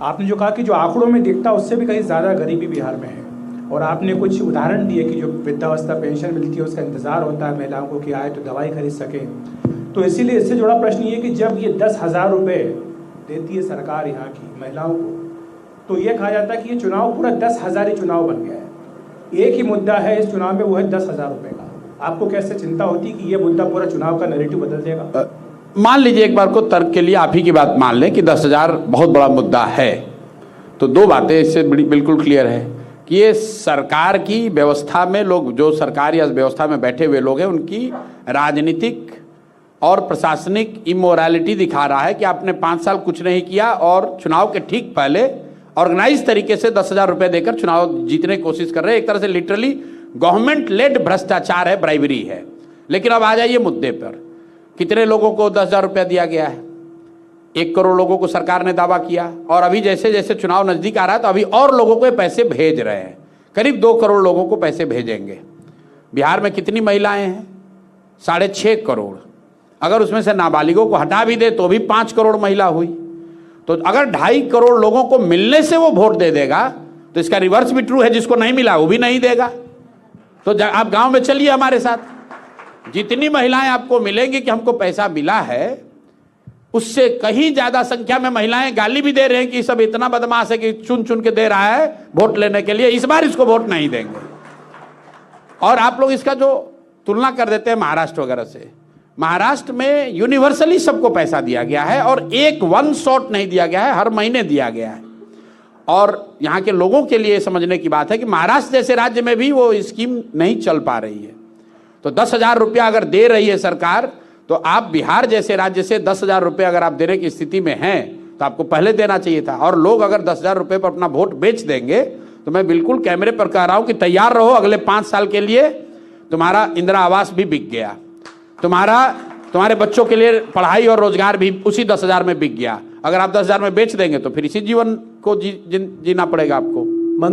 आपने जो कहा कि जो आंकड़ों में दिखता है उससे भी कहीं ज़्यादा गरीबी बिहार में है, और आपने कुछ उदाहरण दिए कि जो वृद्धावस्था पेंशन मिलती है उसका इंतज़ार होता है महिलाओं को कि आए तो दवाई खरीद सकें। तो इसीलिए इससे जुड़ा प्रश्न ये कि जब ये 10,000 रुपये देती है सरकार यहाँ की महिलाओं को, तो ये कहा जाता है कि ये चुनाव पूरा 10,000 ही चुनाव बन गया है। एक ही मुद्दा है इस चुनाव में, वो है 10,000 रुपये का। आपको कैसे चिंता होती कि ये मुद्दा पूरा चुनाव का नैरेटिव बदल देगा? मान लीजिए एक बार को तर्क के लिए आप ही की बात मान लें कि 10,000 बहुत बड़ा मुद्दा है, तो दो बातें इससे बिल्कुल क्लियर है कि ये सरकार की व्यवस्था में लोग, जो सरकार या व्यवस्था में बैठे हुए लोग हैं, उनकी राजनीतिक और प्रशासनिक इमोरलिटी दिखा रहा है कि आपने 5 साल कुछ नहीं किया और चुनाव के ठीक पहले ऑर्गेनाइज तरीके से 10,000 रुपये देकर चुनाव जीतने की कोशिश कर रहे हैं। एक तरह से लिटरली गवर्नमेंट लेड भ्रष्टाचार है, ब्राइबरी है। लेकिन अब आ जाइए मुद्दे पर, कितने लोगों को 10,000 रुपया दिया गया है? 1 करोड़ लोगों को सरकार ने दावा किया, और अभी जैसे जैसे चुनाव नजदीक आ रहा है तो अभी और लोगों को पैसे भेज रहे हैं। करीब 2 करोड़ लोगों को पैसे भेजेंगे। बिहार में कितनी महिलाएं हैं? 6.5 करोड़। अगर उसमें से नाबालिगों को हटा भी दे तो भी 5 करोड़ महिला हुई। तो अगर 2.5 करोड़ लोगों को मिलने से वो वोट दे देगा तो इसका रिवर्स भी ट्रू है, जिसको नहीं मिला वो भी नहीं देगा। तो आप गांव में चलिए हमारे साथ, जितनी महिलाएं आपको मिलेंगी कि हमको पैसा मिला है, उससे कहीं ज्यादा संख्या में महिलाएं गाली भी दे रहे हैं कि सब इतना बदमाश है कि चुन चुन के दे रहा है वोट लेने के लिए, इस बार इसको वोट नहीं देंगे। और आप लोग इसका जो तुलना कर देते हैं महाराष्ट्र वगैरह से, महाराष्ट्र में यूनिवर्सली सबको पैसा दिया गया है और एक वन शॉट नहीं दिया गया है, हर महीने दिया गया है। और यहाँ के लोगों के लिए समझने की बात है कि महाराष्ट्र जैसे राज्य में भी वो स्कीम नहीं चल पा रही है। तो 10,000 रुपया अगर दे रही है सरकार, तो आप बिहार जैसे राज्य से 10,000 रुपये अगर आप देने की स्थिति में हैं तो आपको पहले देना चाहिए था। और लोग अगर 10,000 रुपये पर अपना वोट बेच देंगे तो मैं बिल्कुल कैमरे पर कह रहा हूं कि तैयार रहो, अगले 5 साल के लिए तुम्हारा इंदिरा आवास भी बिक गया, तुम्हारे बच्चों के लिए पढ़ाई और रोजगार भी उसी 10,000 में बिक गया। अगर आप 10,000 में बेच देंगे तो फिर इसी जीवन को जीना पड़ेगा आपको।